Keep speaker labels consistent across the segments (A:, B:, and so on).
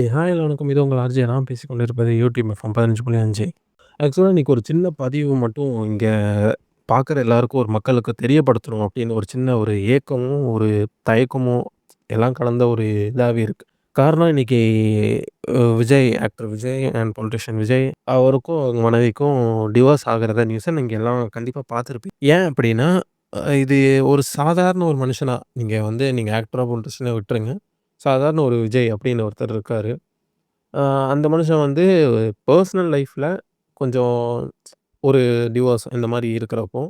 A: Hi எல்லாருக்கும் இது உங்கள் ஆர்ஜே நான் பேசிக் கொண்டிருப்பது யூடியூப் எஃப்எம் 15.5. ஆக்சுவலா இன்னைக்கு ஒரு சின்ன பதிவு மட்டும் இங்க பார்க்குற எல்லாருக்கும் ஒரு மக்களுக்கு தெரியப்படுத்தணும் அப்படின்னு ஒரு சின்ன ஒரு ஏக்கமும், ஒரு தயக்கமும் எல்லாம் கலந்த ஒரு இதாவே இருக்கு. காரணம் இன்னைக்கு Vijay actor Vijay and politician Vijay அவருக்கும் அவங்க மனைவிக்கும் டிவோர்ஸ் ஆகுறத நியூஸ நீங்க எல்லாம் கண்டிப்பா பார்த்துருப்பீங்க. ஏன் அப்படின்னா, இது ஒரு சாதாரண ஒரு மனுஷனா நீங்க ஆக்டரா பொலிட்டிஷியன விட்டுருங்க. சாதாரண ஒரு விஜய் அப்படின்னு ஒருத்தர் இருக்காரு. அ அந்த மனுஷன் பெர்சனல் லைஃப்ல கொஞ்சம் ஒரு டிவோர்ஸ் இந்த மாரி இருக்கிறப்போ,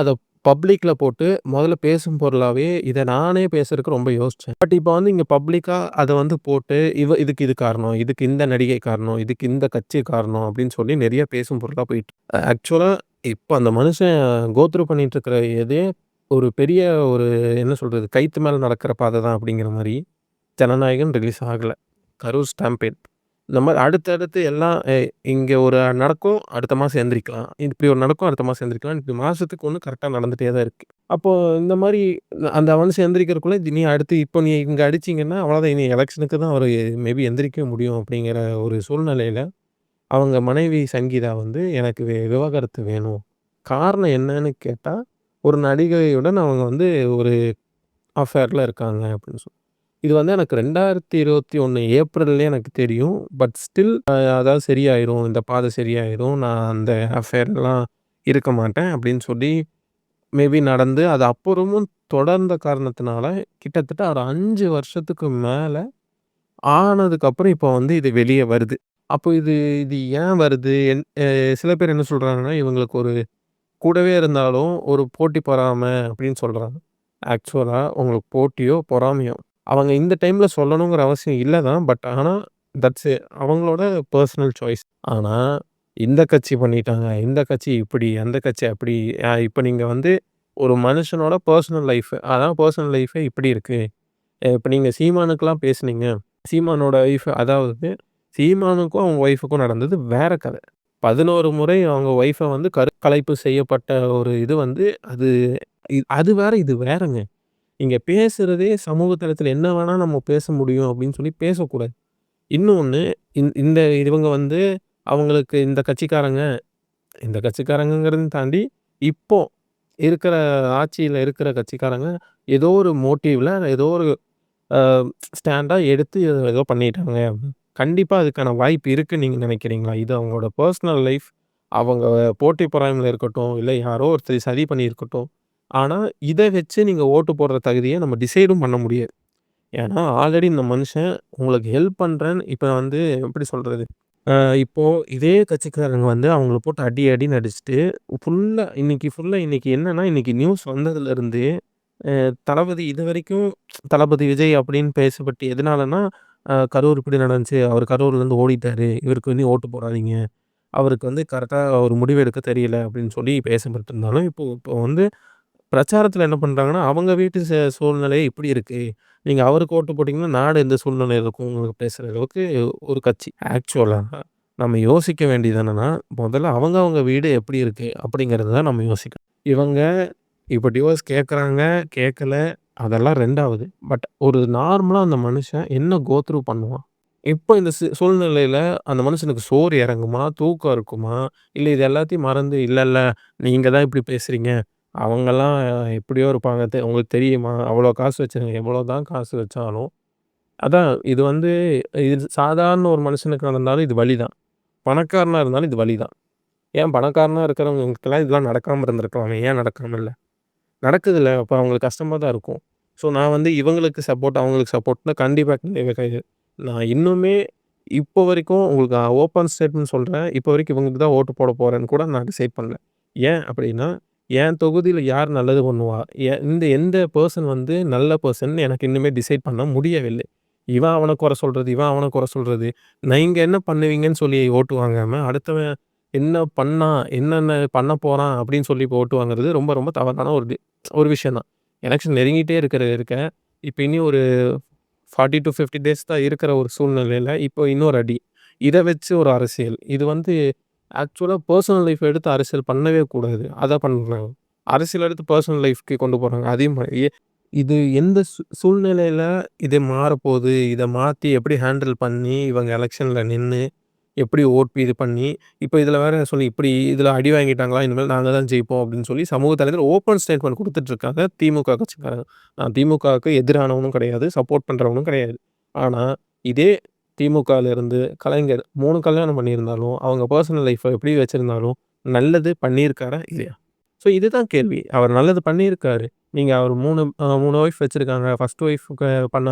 A: அத பப்ளிக்ல போட்டு முதல்ல பேசும் பொருளாவே இத நானே பேசுறதுக்கு ரொம்ப யோசிச்சேன். பட் இப்ப இங்க பப்ளிக்கா அத போட்டு இதுக்கு இது காரணம், இதுக்கு இந்த நடிகை காரணம், இதுக்கு இந்த கட்சி காரணம் அப்படின்னு சொல்லி நெறைய பேசும் பொருளா போயிட்டு. ஆக்சுவலா இப்ப அந்த மனுஷன் த்ரூ பண்ணிட்டு இருக்கிற இதே ஒரு பெரிய ஒரு என்ன சொல்றது, கயித்து மேல நடக்கிற பாதை தான் அப்படிங்கிற மாரி, ஜனநாயகன் ரிலீஸ் ஆகல. கரூர் ஸ்டாம்பேட். இந்த மாரி அடுத்தடுத்து எல்லாம் இங்க ஒரு நடக்கும், அடுத்த மாசம் எந்திரிக்கலாம். இப்படி ஒரு நடக்கும், அடுத்த மாசம் எந்திரிக்கலாம். இப்படி மாசத்துக்கு ஒண்ணு கரெக்ட்டா நடந்துட்டே தான் இருக்கு. அப்போ இந்த மாரி அந்த மனுஷன் எந்திரிக்கிறதுக்குள்ள நீ அடுத்து இப்போ நீ இங்க அடிச்சீங்கன்னா, அவ்வளோதான் இனி எலக்ஷனுக்கு தான் அவரு மேபி எந்திரிக்க முடியும் அப்படிங்கிற ஒரு சூழ்நிலையில, அவங்க மனைவி சங்கீதா எனக்கு விவாகரத்து வேணும். காரணம் என்னன்னு கேட்டா, ஒரு நடிகையுடன் அவங்க ஒரு அஃபேர்ல இருக்காங்க அப்படின்னு இது எனக்கு 2021 ஏப்ரல்லயே எனக்கு தெரியும். பட் ஸ்டில் அதாவது சரியாயிரும். இந்த பாதை சரியாயிரும். நான் அந்த அஃபேர்லாம் இருக்க மாட்டேன் அப்படின்னு சொல்லி மேபி நடந்து, அது அப்புறமும் தொடர்ந்த காரணத்தினால கிட்டத்தட்ட ஒரு 5 வருஷத்துக்கு மேல ஆனதுக்கப்புறம் இப்போ இது வெளிய வருது. அப்போ இது இது ஏன் வருது? சில பேர் என்ன சொல்றாங்கன்னா, இவங்களுக்கு ஒரு கூடவே இருந்தாலும் ஒரு போட்டி பொறாம அப்படின்னு சொல்றாங்க. ஆக்சுவலா உங்களுக்கு போட்டியோ, பொறாமையோ அவங்க இந்த டைம்ல சொல்லணுங்கிற அவசியம் இல்ல தான். பட் ஆனா தட்ஸ் அவங்களோட பெர்சனல் சாய்ஸ். ஆனா இந்த கட்சி பண்ணிட்டாங்க, இந்த கட்சி இப்படி, அந்த கட்சி அப்படி. இப்ப நீங்க ஒரு மனுஷனோட பெர்சனல் லைஃப் அதான் பெர்சனல் லைஃபே இப்படி இருக்கு. இப்ப நீங்க சீமானுக்குலாம் பேசுனீங்க. சீமானோட ஒய்ஃப் அதாவது சீமானுக்கும் அவங்க ஒய்ஃப்க்கும் நடந்தது வேற கத. 11 முறை அவங்க ஒய்ஃப கருக்கலைப்பு செய்யப்பட்ட ஒரு இது அது அது வேற, இது வேறங்க. இங்க பேசுறதே சமூக தளத்தில என்ன வேணா நம்ம பேச முடியும் அப்படின்னு சொல்லி பேசக்கூடாது. இன்னொன்னு இந்த இவங்க அவங்களுக்கு இந்த கட்சிக்காரங்கங்கிறதையும் தாண்டி, இப்போ இருக்கிற ஆட்சியில இருக்கிற கட்சிக்காரங்க ஏதோ ஒரு மோட்டிவ்ல ஏதோ ஒரு அ ஸ்டாண்டா எடுத்து ஏதோ பண்ணிட்டாங்க. கண்டிப்பா அதுக்கான வாய்ப்பு இருக்குன்னு நீங்க நினைக்கிறீங்களா? இது அவங்களோட பெர்சனல் லைஃப். அவங்க போட்டி பொறாமையில இருக்கட்டும், இல்ல யாரோ ஒருத்தர் சதி பண்ணியிருக்கட்டும். ஆனா, இத வச்சு நீங்க ஓட்டு போடுற தகுதிய நம்ம டிசைடும் பண்ண முடியாது. ஏன்னா, ஆல்ரெடி இந்த மனுஷன் உங்களுக்கு ஹெல்ப் பண்றேன்னு இப்ப எப்படி சொல்றது? அ இப்போ இதே கட்சிக்காரங்க அவங்கள போட்டு அடி அடின்னு அடிச்சுட்டு, இன்னைக்கு என்னன்னா, இன்னைக்கு நியூஸ் வந்ததுலருந்து தளபதி இதுவரைக்கும் தளபதி விஜய் அப்படின்னு பேசப்பட்டு எதனாலன்னா, கரூர் இப்படி நடந்துச்சு. அவரு கரூர்லேருந்து ஓடிட்டாரு. இவருக்கு ஓட்டு போடாதீங்க. அவருக்கு கரெக்ட்டா ஒரு முடிவு எடுக்க தெரியல அப்படின்னு சொல்லி பேசப்பட்டு இருந்தாலும், இப்போ இப்போ பிரச்சாரத்தில என்ன பண்றாங்கன்னா, அவங்க வீட்டு சூழ்நிலை இப்படி இருக்கு. நீங்க அவருக்கு ஓட்டு போட்டீங்கன்னா, நாடு எந்த சூழ்நிலையில இருக்கும் உங்களுக்கு பேசுற அளவுக்கு ஒரு கட்சி. ஆக்சுவலா நம்ம யோசிக்க வேண்டியது என்னன்னா, முதல்ல அவங்க வீடு எப்படி இருக்கு அப்படிங்கிறத தான் நம்ம யோசிக்கணும். இவங்க இப்ப டிவோர்ஸ் கேட்கறாங்க, கேட்கல அதெல்லாம் 2வது. பட் ஒரு நார்மலா அந்த மனுஷன் என்ன த்ரூ பண்ணுவான்? இப்போ இந்த சூழ்நிலையில அந்த மனுஷனுக்கு சோறு இறங்குமா? தூக்கம் இருக்குமா? இல்ல இது எல்லாத்தையும் மறந்து, இல்ல இல்ல நீங்க தான் இப்படி பேசுறீங்க. அவங்கலாம் எப்படியோ இருப்பாங்க. உங்களுக்கு தெரியுமா? அவ்வளோ காசு வச்சிருங்க. எவ்வளோ தான் காசு வச்சாலும், அதான் இது இது சாதாரண ஒரு மனுஷனுக்கு நடந்தாலும் இது வலி தான். பணக்காரனா இருந்தாலும் இது வலி தான். ஏன் பணக்காரனா இருக்கிறவங்களுக்கெல்லாம் இதெல்லாம் நடக்காம இருந்திருக்கலாமே, ஏன் நடக்காம இல்ல? நடக்குதுல்ல. அப்ப அவங்களுக்கு கஷ்டமா தான் இருக்கும். ஸோ நான் இவங்களுக்கு சப்போர்ட், அவங்களுக்கு சப்போர்ட்னா கண்டிப்பா கிடையாது. நான் இன்னுமே இப்போ வரைக்கும் உங்களுக்கு ஓப்பன் ஸ்டேட்மெண்ட் சொல்றேன். இப்போ வரைக்கும் இவங்களுக்கு தான் ஓட்டு போட போறேன்னு கூட நான் டிசைட் பண்ணல. ஏன் அப்படின்னா, என் தொகுதியில யார் நல்லது பண்ணுவா? எந்த பெர்சன் நல்ல பெர்சன்னு எனக்கு இன்னுமே டிசைட் பண்ண முடியவில்லை. இவன் அவன குறை சொல்றது, இவன் அவன குறை சொல்றது. நீங்க என்ன பண்ணுவீங்கன்னு சொல்லி ஓட்டு வாங்காம, அடுத்தவன் என்ன பண்ணான், என்னென்ன பண்ண போறான் அப்படின்னு சொல்லி இப்போ ஓட்டு வாங்குறது ரொம்ப ரொம்ப தவறான ஒரு விஷயம் தான். எலக்ஷன் நெருங்கிட்டே இருக்க, இப்ப இனி ஒரு 40 டூ 50 டேஸ் தான் இருக்கிற ஒரு சூழ்நிலையில, இப்போ இன்னொரு அடி. இத வச்சு ஒரு அரசியல். இது ஆக்சுவலா பெர்சனல் லைஃப் எடுத்து அரசியல் பண்ணவே கூடாது. அத பண்றாங்க. அரசியல் எடுத்து பெர்சனல் லைஃப்க்கு கொண்டு போறாங்க. அதே மாரி இது எந்த சூழ்நிலையில இது மாறப்போகுது, இத மாத்தி எப்படி ஹேண்டில் பண்ணி இவங்க எலக்ஷன்ல நின்னு, எப்படி ஓட் இது பண்ணி, இப்ப இதுல வேற சொல்லி இப்படி இதுல அடி வாங்கிட்டாங்களா, இனிமேல் நாங்க தான் ஜெயிப்போம் அப்படின்னு சொல்லி சமூக தலைவர் ஓப்பன் ஸ்டேட்மெண்ட் குடுத்துட்டு இருக்காங்க திமுக கட்சிக்காரங்க. நான் திமுகவுக்கு எதிரானவனும் கிடையாது, சப்போர்ட் பண்றவனும் கிடையாது. ஆனா, இதே திமுகல இருந்து கலைஞர் 3 கல்யாணம் பண்ணியிருந்தாலும், அவங்க பெர்சனல் லைஃப்ப எப்படி வச்சிருந்தாலும், நல்லது பண்ணியிருக்காரா? இல்லையா? ஸோ இதுதான் கேள்வி. அவர் நல்லது பண்ணியிருக்காரு. நீங்க அவர் 3 ஒய்ஃப் வச்சிருக்காங்க. ஃபர்ஸ்ட் ஒய்ஃப்க்கு பண்ண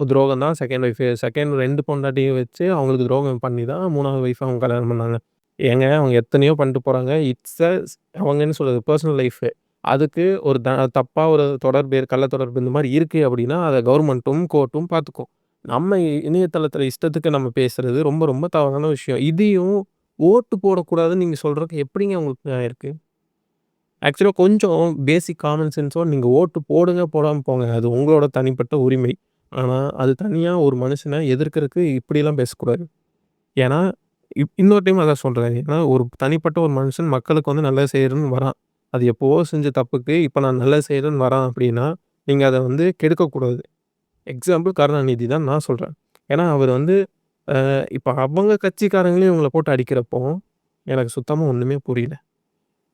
A: துரோகம் தான் செகண்ட் ஒய்ஃப். செகண்ட் 2 பொண்டாட்டிய வச்சு அவங்களுக்கு துரோகம் பண்ணி தான் 3வது ஒய்ஃப் அவங்க கல்யாணம் பண்ணாங்க. ஏங்க அவங்க எத்தனையோ பண்ணிட்டு போறாங்க. இட்ஸ் அவங்க என்ன சொல்றது பெர்சனல் லைஃப். அதுக்கு ஒரு தப்பா ஒரு தொடர்பு, கள்ள தொடர்பு இந்த மாரி இருக்கு அப்படின்னா, அத கவர்மெண்ட்டும், கோர்ட்டும் பார்த்துக்கும். நம்ம இணையதளத்தில இஷ்டத்துக்கு நம்ம பேசுறது ரொம்ப ரொம்ப தவறான விஷயம். இதையும் ஓட்டு போடக்கூடாதுன்னு நீங்க சொல்றதுக்கு எப்படிங்க உங்களுக்கு நியாயம் இருக்கு? ஆக்சுவலா கொஞ்சம் பேசிக் காமன் சென்ஸோட நீங்க ஓட்டு போடுங்க, போடாம போங்க. அது உங்களோட தனிப்பட்ட உரிமை. ஆனா, அது தனியா ஒரு மனுஷன எதிர்க்கிறதுக்கு இப்படிலாம் பேசக்கூடாது. ஏன்னா, இன்னொரு டைம் அதான் சொல்றேன். ஏன்னா, ஒரு தனிப்பட்ட ஒரு மனுஷன் மக்களுக்கு வந்து நல்லது செய்யணும்னு வரான். அது எப்பவோ செஞ்ச தப்புக்கு, இப்ப நான் நல்லது செய்யணும்னு வரான் அப்படின்னா, நீங்க அத வந்து கெடுக்கக்கூடாது. எக்ஸாம்பிள் கருணாநிதி தான் நான் சொல்றேன். ஏன்னா, அவர் வந்து இப்ப அவங்க கட்சிக்காரங்களே இவங்கள போட்டு அடிக்கிறப்போ, எனக்கு சுத்தமா ஒண்ணுமே புரியல.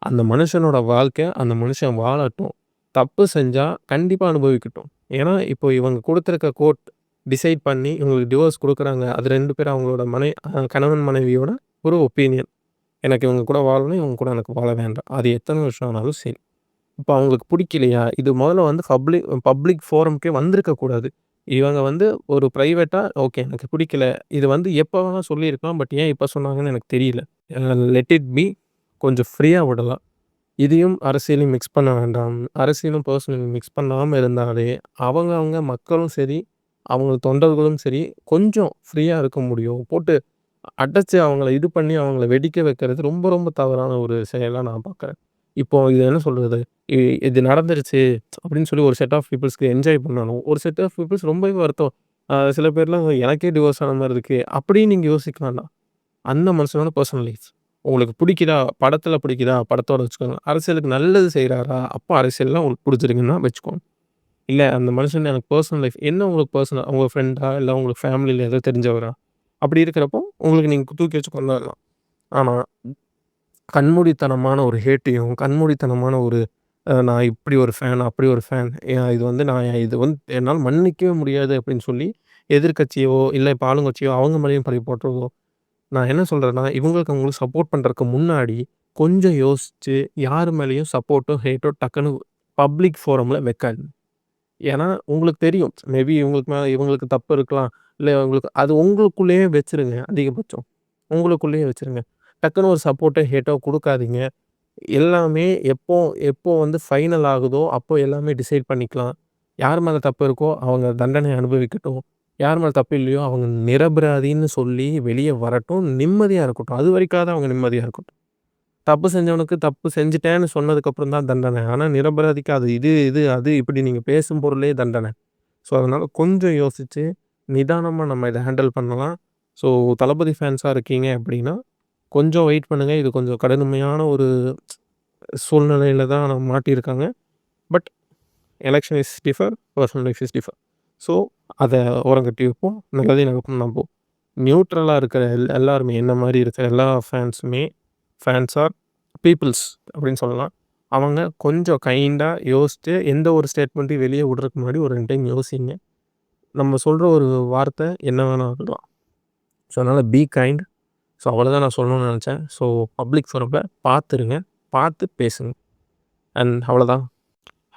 A: அந்த மனுஷனோட வாழ்க்கை, அந்த மனுஷன் வாழட்டும். தப்பு செஞ்சா கண்டிப்பா அனுபவிக்கட்டும். ஏன்னா, இப்போ இவங்க குடுத்திருக்க கோர்ட் டிசைட் பண்ணி இவங்களுக்கு டிவோர்ஸ் குடுக்குறாங்க. அது 2 பேரும் அவங்களோட கணவன் மனைவியோட ஒரு ஒப்பீனியன். எனக்கு இவங்க கூட வாழணும், இவங்க கூட எனக்கு வாழ வேண்டாம். அது எத்தன வருஷம் ஆனாலும் சரி. இப்ப அவங்களுக்கு புடிக்கலையா? இது முதல்ல வந்து பப்ளிக் ஃபோரம்க்கே வந்திருக்க கூடாது. இவங்க வந்து ஒரு பிரைவேட்டா ஓகே எனக்கு பிடிக்கல. இது வந்து எப்ப வேணா சொல்லியிருக்கலாம். பட் ஏன் இப்ப சொன்னாங்கன்னு எனக்கு தெரியல. லெட் இட் பி கொஞ்சம் ஃப்ரீயா விடலாம். இதையும் அரசியலையும் மிக்ஸ் பண்ண வேண்டாம். அரசியலும் பெர்சனலும் மிக்ஸ் பண்ணாம இருந்தாலே, அவங்க மக்களும் சரி, அவங்க தொண்டர்களும் சரி, கொஞ்சம் ஃப்ரீயா இருக்க முடியும். போட்டு அடைச்சு அவங்கள இது பண்ணி அவங்கள வெடிக்க வைக்கிறது ரொம்ப ரொம்ப தவறான ஒரு செயலா நான் பார்க்குறேன். இப்போ இது என்ன சொல்றது? இ இது நடந்துருச்சு அப்படின்னு சொல்லி ஒரு செட் ஆஃப் பீப்பிள்ஸ்க்கு என்ஜாய் பண்ணணும். ஒரு செட் ஆஃப் பீப்பிள்ஸ் ரொம்பவே வருத்தம். சில பேர்லாம் எனக்கே டிவோர்ஸ் ஆன மாரி இருக்கு. அப்படின்னு நீங்க யோசிக்க வேண்டாம். அந்த மனுஷனோட பெர்சனல் லைஃப். உங்களுக்கு பிடிக்குதா? படத்துல பிடிக்குதா? படத்தோட வச்சுக்கோங்க. அரசியலுக்கு நல்லது செய்றாரா? அப்ப அரசியல்லாம் உங்களுக்கு புடிச்சிருக்குன்னா வச்சுக்கோங்க. இல்ல அந்த மனுஷன் எனக்கு பெர்சனல் லைஃப் என்ன உங்களுக்கு பெர்சனல் உங்க ஃப்ரெண்டா? இல்ல உங்களுக்கு ஃபேமிலில ஏதோ தெரிஞ்சவரா? அப்படி இருக்கிறப்போ உங்களுக்கு நீங்க தூக்கி வச்சு கொண்டாடலாம். ஆனா, கண்மூடித்தனமான ஒரு ஹேட்டையும், கண்மூடித்தனமான ஒரு நான் இப்படி ஒரு ஃபேன், அப்படி ஒரு ஃபேன். இது வந்து நான் இது வந்து என்னால மன்னிக்கவே முடியாது அப்படின்னு சொல்லி எதிர்க்கட்சியோ, இல்ல இப்ப ஆளுங்கட்சியோ அவங்க மேலயும் பழி போடுறதோ நான் என்ன சொல்றேன்னா, அவங்களுக்கு சப்போர்ட் பண்றதுக்கு முன்னாடி, கொஞ்சம் யோசிச்சு, யார் மேலயும் சப்போர்ட்டோ, ஹேட்டோ டக்குனு பப்ளிக் ஃபோரம்ல வைக்காதீங்க. ஏன்னா, உங்களுக்கு தெரியும். மேபி இவங்களுக்கு மேல இவங்களுக்கு தப்பு இருக்கலாம். இல்ல உங்களுக்கு அது உங்களுக்குள்ளேயே வச்சுருங்க அதிகபட்சம். உங்களுக்குள்ளேயே வச்சுருங்க. டக்குனு ஒரு சப்போர்ட்டோ, ஹேட்டோ குடுக்காதீங்க. எல்லாமே எப்போ எப்போ வந்து ஃபைனல் ஆகுதோ, அப்போ எல்லாமே டிசைட் பண்ணிக்கலாம். யார் மேல தப்பு இருக்கோ, அவங்க தண்டனை அனுபவிக்கட்டும். யார் மேல தப்பு இல்லையோ, அவங்க நிரபராதின்னு சொல்லி வெளிய வரட்டும். நிம்மதியா இருக்கட்டும். அதுவரைக்காவது அவங்க நிம்மதியா இருக்கட்டும். தப்பு செஞ்சவனுக்கு தப்பு செஞ்சுட்டேன்னு சொன்னதுக்கப்புறம் தான் தண்டனை. ஆனா நிரபராதிக்கு அது அது இப்படி நீங்க பேசும் பொருளே தண்டனை. ஸோ, அதனால கொஞ்சம் யோசிச்சு, நிதானமா நம்ம இத ஹேண்டில் பண்ணலாம். ஸோ, தளபதி ஃபேன்ஸா இருக்கீங்க அப்படின்னா, கொஞ்சம் வெயிட் பண்ணுங்க. இது கொஞ்சம் கடினமையான ஒரு சூழ்நிலையில தான் மாட்டியிருக்காங்க. But election is differ, personal life is differ. So, அத ஓரங்கட்டி வைப்போம். நல்லதே நடக்கும்னு நம்புவோம். நியூட்ரலா இருக்கிற எல்லாருமே என்ன மாரி இருக்கிற எல்லா ஃபேன்ஸுமே ஃபேன்ஸ் ஆர் பீப்பிள்ஸ் அப்படின்னு சொல்லலாம். அவங்க கொஞ்சம் கைண்டா யோசிச்சு எந்த ஒரு ஸ்டேட்மெண்ட்டையும் வெளிய விடுறதுக்கு முன்னாடி ஒரு 2 டைம் யோசிங்க. நம்ம சொல்ற ஒரு வார்த்தை என்ன வேணா இருக்கலாம். ஸோ, அதனால பி கைண்ட். ஸோ, அவ்வளோதான் நான் சொல்லணும்னு நெனச்சேன். ஸோ, பப்ளிக் ஃபோரம்ல பார்த்துருங்க. பார்த்து பேசுங்க. அண்ட் அவ்வளோதான்.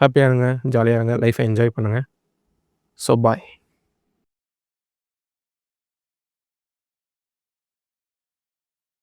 A: ஹேப்பியா இருங்க, ஜாலியா இருங்க, லைஃப்ப என்ஜாய் பண்ணுங்க. ஸோ, பாய்.